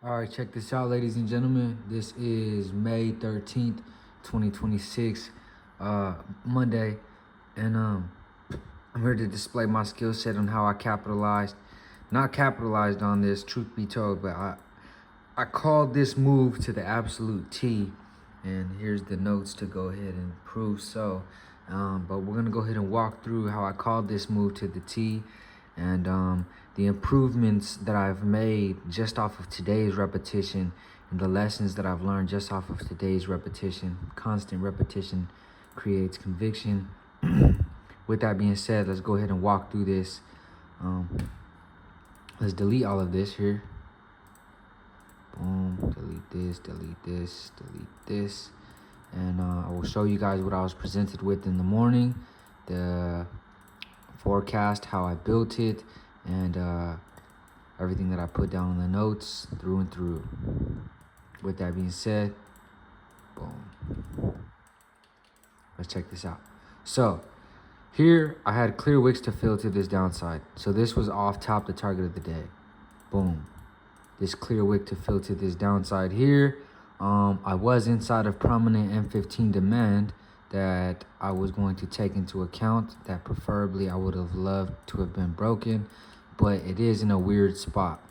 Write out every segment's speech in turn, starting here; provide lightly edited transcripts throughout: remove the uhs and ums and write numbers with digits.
All right, check this out, ladies and gentlemen. This is May 13th, 2026, Monday, and I'm here to display my skill set on how I not capitalized on this, truth be told, but I called this move to the absolute T, and here's the notes to go ahead and prove so. But we're gonna go ahead and walk through how I called this move to the T, and the improvements that I've made just off of today's repetition, and the lessons that I've learned just off of today's repetition. Constant repetition creates conviction. With that being said, let's go ahead and walk through this. Let's delete all of this here. Boom, delete this, delete this, delete this. And I will show you guys what I was presented with in the morning, the forecast, how I built it, and everything that I put down in the notes through and through. With that being said, boom. Let's check this out. So here I had clear wicks to fill to this downside. So this was off top the target of the day. Boom. This clear wick to fill to this downside here. I was inside of prominent M15 demand that I was going to take into account, that preferably I would have loved to have been broken, but it is in a weird spot,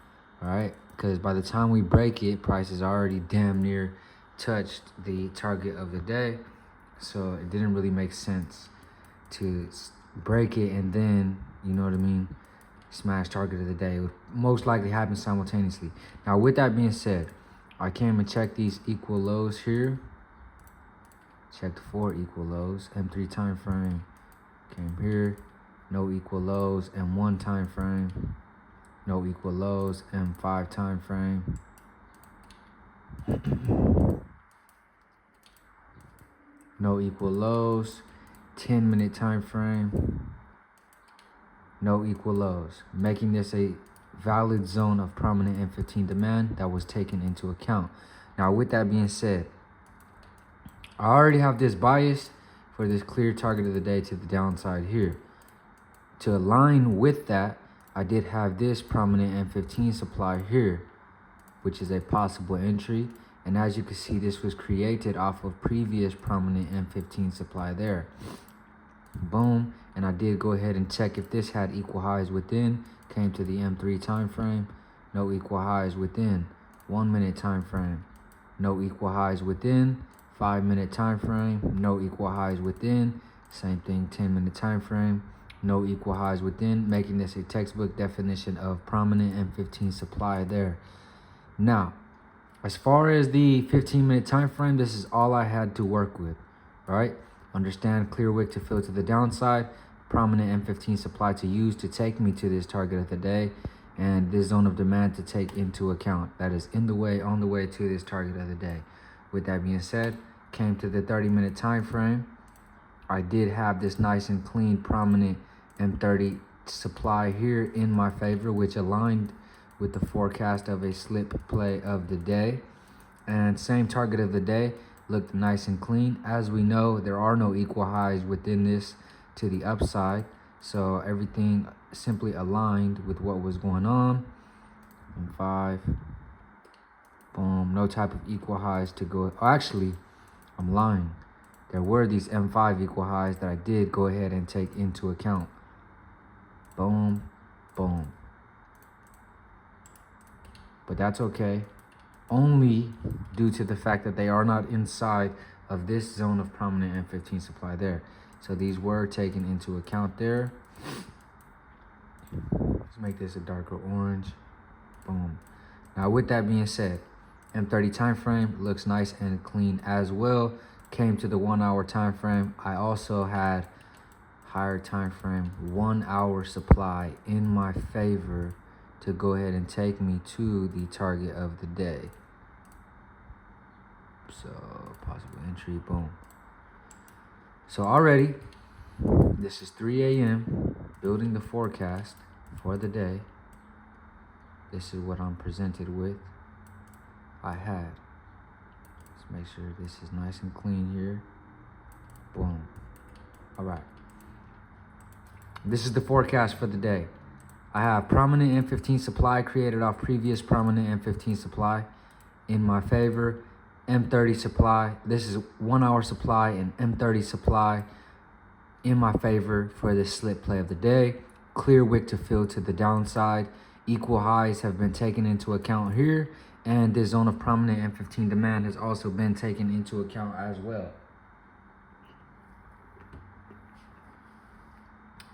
all right? Because by the time we break it, price is already damn near touched the target of the day. So it didn't really make sense to break it and then, you know what I mean, smash target of the day. It would most likely happen simultaneously. Now, with that being said, I came and checked these equal lows here. Checked 4 equal lows, M3 time frame. Came here, no equal lows, M1 time frame. No equal lows, M5 time frame. No equal lows, 10-minute time frame. No equal lows, making this a valid zone of prominent M15 demand that was taken into account. Now, with that being said, I already have this bias for this clear target of the day to the downside here. To align with that, I did have this prominent M15 supply here, which is a possible entry. And as you can see, this was created off of previous prominent M15 supply there. Boom. And I did go ahead and check if this had equal highs within. Came to the M3 time frame. No equal highs within. 1 minute time frame. No equal highs within. 5-minute time frame. No equal highs within. Same thing, 10-minute time frame. No equal highs within, making this a textbook definition of prominent M15 supply there. Now, as far as the 15-minute time frame, this is all I had to work with, right? Understand clear wick to fill to the downside, prominent M15 supply to use to take me to this target of the day, and this zone of demand to take into account. That is in the way, on the way to this target of the day. With that being said, came to the 30-minute time frame. I did have this nice and clean prominent M30 supply here in my favor, which aligned with the forecast of a slip play of the day. And same target of the day looked nice and clean. As we know, there are no equal highs within this to the upside, so everything simply aligned with what was going on. And 5, boom, no type of equal highs to go. Oh, actually, I'm lying. There were these M5 equal highs that I did go ahead and take into account. Boom, boom. But that's okay. Only due to the fact that they are not inside of this zone of prominent M15 supply there. So these were taken into account there. Let's make this a darker orange. Boom. Now, with that being said, M30 time frame looks nice and clean as well. Came to the 1 hour time frame. I also had higher time frame 1 hour supply in my favor to go ahead and take me to the target of the day. So possible entry, boom. So already, this is 3 a.m. building the forecast for the day. This is what I'm presented with. I had. Let's make sure this is nice and clean here. Boom. All right. This is the forecast for the day. I have prominent M15 supply created off previous prominent M15 supply in my favor. M30 supply, this is 1 hour supply, and M30 supply in my favor for this slip play of the day. Clear wick to fill to the downside. Equal highs have been taken into account here, and this zone of prominent M15 demand has also been taken into account as well.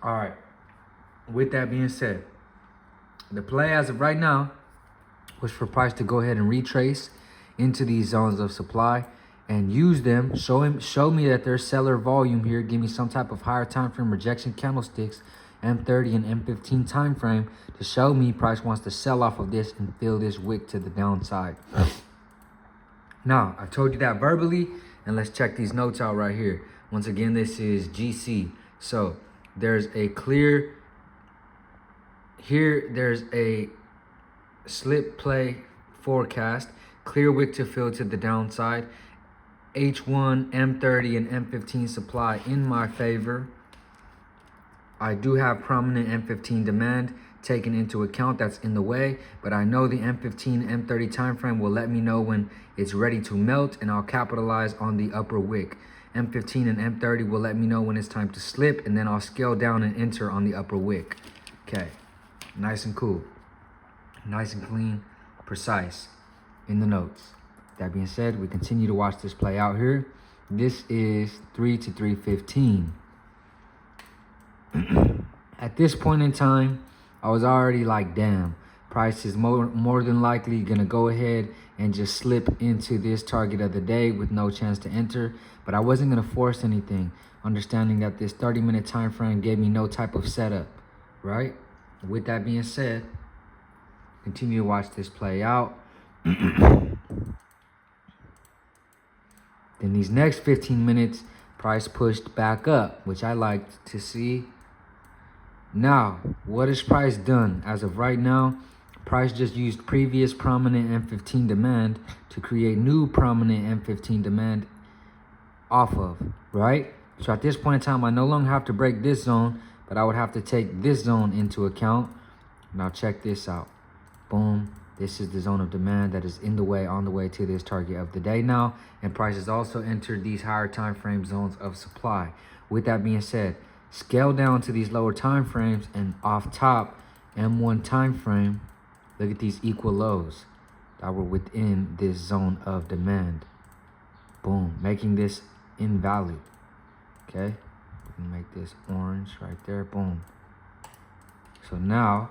All right, with that being said, the play as of right now was for price to go ahead and retrace into these zones of supply and use them. Show me that there's seller volume here. Give me some type of higher time frame rejection candlesticks, M30 and M15 time frame, to show me price wants to sell off of this and fill this wick to the downside. Now, I told you that verbally, and let's check these notes out right here. Once again, this is GC. So there's a clear, here there's a slip play forecast, clear wick to fill to the downside, H1, M30, and M15 supply in my favor. I do have prominent M15 demand taken into account that's in the way, but I know the M15, M30 time frame will let me know when it's ready to melt, and I'll capitalize on the upper wick. M15 and M30 will let me know when it's time to slip, and then I'll scale down and enter on the upper wick. Okay, nice and cool, nice and clean, precise in the notes. That being said, we continue to watch this play out here. This is 3 to 315. At this point in time, I was already like, damn, price is more than likely gonna go ahead and just slip into this target of the day with no chance to enter. But I wasn't gonna force anything, understanding that this 30-minute time frame gave me no type of setup, right? With that being said, continue to watch this play out. Then these next 15 minutes, price pushed back up, which I liked to see. Now, what has price done? As of right now, price just used previous prominent M15 demand to create new prominent M15 demand off of, right? So at this point in time, I no longer have to break this zone, but I would have to take this zone into account. Now check this out. Boom. This is the zone of demand that is in the way, on the way to this target of the day now. And price has also entered these higher time frame zones of supply. With that being said, scale down to these lower time frames, and off top, M1 time frame, look at these equal lows that were within this zone of demand. Boom, making this invalid. Okay, we can make this orange right there. Boom. So now,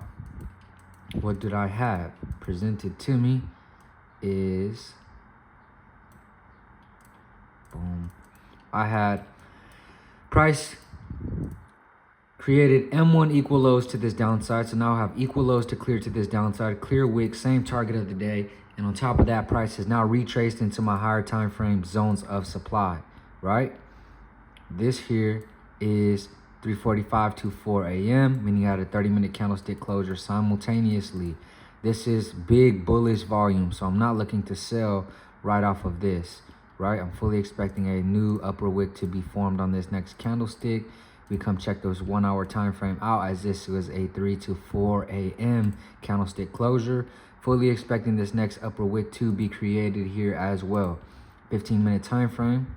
what did I have presented to me is, boom, I had price created M1 equal lows to this downside. So now I have equal lows to clear to this downside, clear wick, same target of the day. And on top of that, price has now retraced into my higher time frame zones of supply, right? This here is 3:45 to 4 a.m., meaning I had a 30-minute candlestick closure simultaneously. This is big bullish volume, so I'm not looking to sell right off of this, right? I'm fully expecting a new upper wick to be formed on this next candlestick. We come check those 1 hour time frame out, as this was a 3 to 4 a.m. candlestick closure. Fully expecting this next upper wick to be created here as well. 15-minute time frame.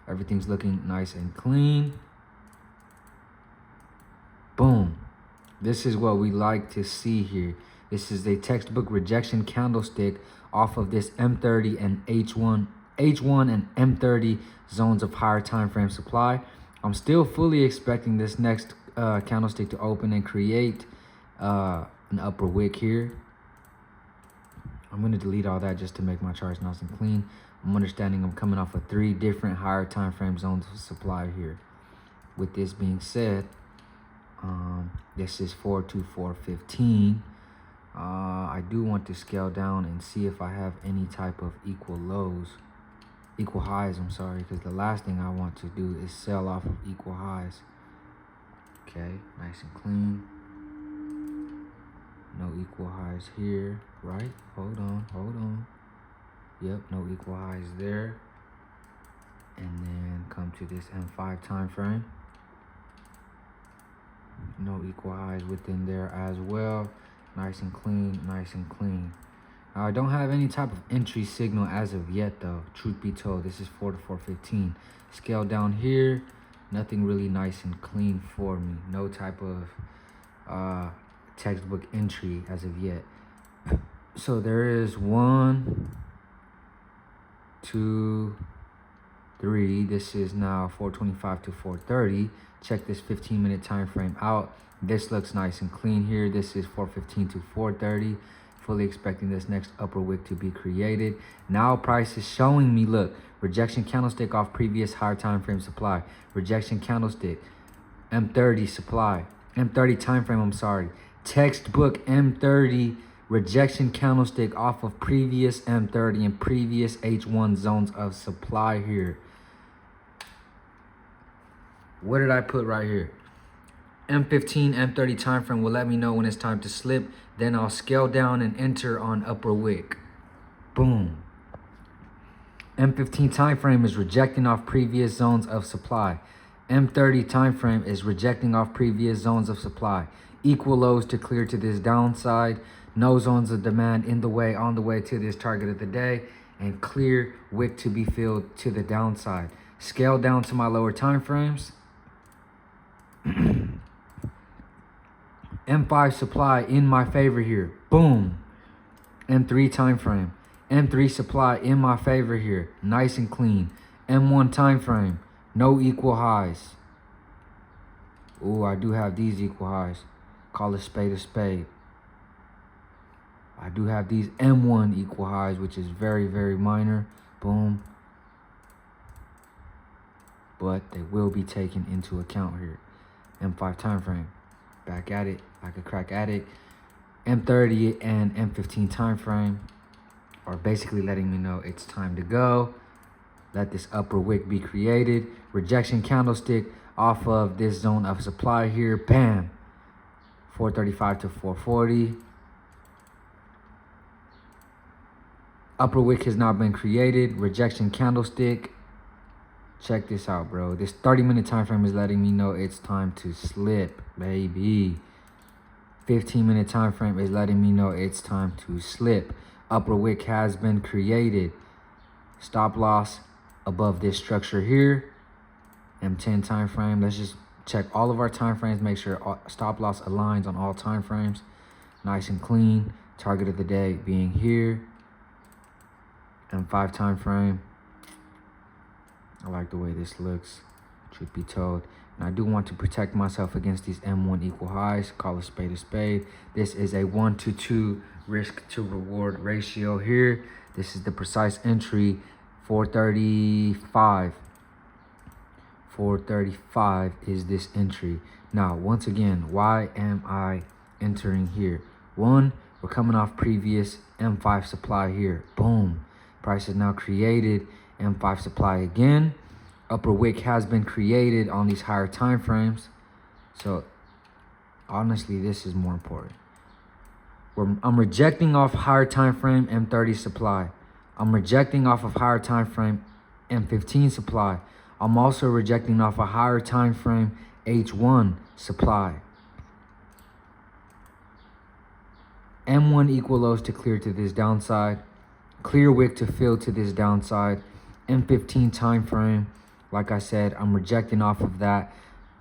Everything's looking nice and clean. Boom. This is what we like to see here. This is a textbook rejection candlestick off of this M30 and H1 and M30 zones of higher time frame supply. I'm still fully expecting this next candlestick to open and create an upper wick here. I'm going to delete all that just to make my charts nice and clean. I'm understanding I'm coming off of 3 different higher time frame zones of supply here. With this being said, this is 4 to 415. I do want to scale down and see if I have any type of equal highs, I'm sorry, because the last thing I want to do is sell off of equal highs. Okay, nice and clean. No equal highs here, right? Hold on. Yep, no equal highs there. And then come to this M5 time frame. No equal highs within there as well. Nice and clean, nice and clean. Now, I don't have any type of entry signal as of yet though. Truth be told, this is 4 to 415. Scale down here, nothing really nice and clean for me. No type of textbook entry as of yet. So there is 1, 2, 3. This is now 425 to 430. Check this 15-minute time frame out. This looks nice and clean here. This is 415 to 430. Fully expecting this next upper wick to be created. Now price is showing me, look, rejection candlestick off previous higher time frame supply. Rejection candlestick, M30 supply, M30 time frame, I'm sorry. Textbook M30 rejection candlestick off of previous M30 and previous H1 zones of supply here. What did I put right here? M15, M30 time frame will let me know when it's time to slip. Then I'll scale down and enter on upper wick. Boom. M15 time frame is rejecting off previous zones of supply. M30 time frame is rejecting off previous zones of supply. Equal lows to clear to this downside. No zones of demand in the way, on the way to this target of the day. And clear wick to be filled to the downside. Scale down to my lower time frames. M5 supply in my favor here. Boom. M3 time frame. M3 supply in my favor here. Nice and clean. M1 time frame. No equal highs. Ooh, I do have these equal highs. Call a spade a spade. I do have these M1 equal highs, which is very, very minor. Boom. But they will be taken into account here. M5 time frame. Back at it like a crack addict. M30 and M15 time frame are basically letting me know it's time to go. Let this upper wick be created. Rejection candlestick off of this zone of supply here. Bam. 435 to 440. Upper wick has now been created. Rejection candlestick. Check this out, bro. This 30-minute time frame is letting me know it's time to slip, baby. 15-minute time frame is letting me know it's time to slip. Upper wick has been created. Stop loss above this structure here. M10 time frame. Let's just check all of our time frames. Make sure stop loss aligns on all time frames. Nice and clean. Target of the day being here. M5 time frame. I like the way this looks, truth be told. And I do want to protect myself against these M1 equal highs. Call a spade a spade. This is a 1 to 2 risk to reward ratio here. This is the precise entry, 435. 435 is this entry. Now, once again, why am I entering here? One, we're coming off previous M5 supply here. Boom. Price is now created. M5 supply again. Upper wick has been created on these higher time frames. So honestly, this is more important. I'm rejecting off higher time frame M30 supply. I'm rejecting off of higher time frame M15 supply. I'm also rejecting off a higher time frame H1 supply. M1 equal lows to clear to this downside. Clear wick to fill to this downside. M15 time frame, like I said, I'm rejecting off of that.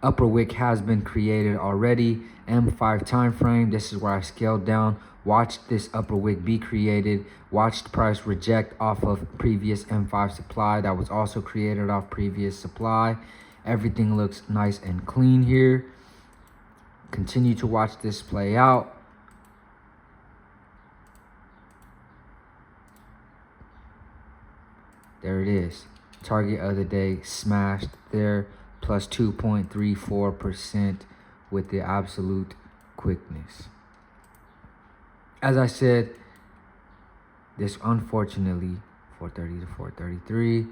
Upper wick has been created already. M5 time frame, this is where I scaled down. Watched this upper wick be created. Watched price reject off of previous M5 supply that was also created off previous supply. Everything looks nice and clean here. Continue to watch this play out. There it is. Target of the day smashed there, plus 2.34% with the absolute quickness. As I said, this unfortunately, 430 to 433,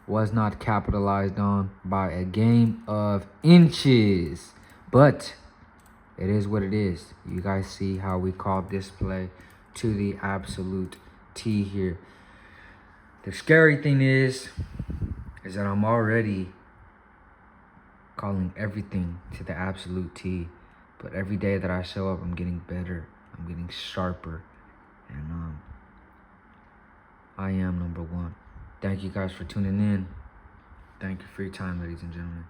was not capitalized on by a game of inches. But it is what it is. You guys see how we called this play to the absolute T here. The scary thing is that I'm already calling everything to the absolute T. But every day that I show up, I'm getting better. I'm getting sharper. And I am number one. Thank you guys for tuning in. Thank you for your time, ladies and gentlemen.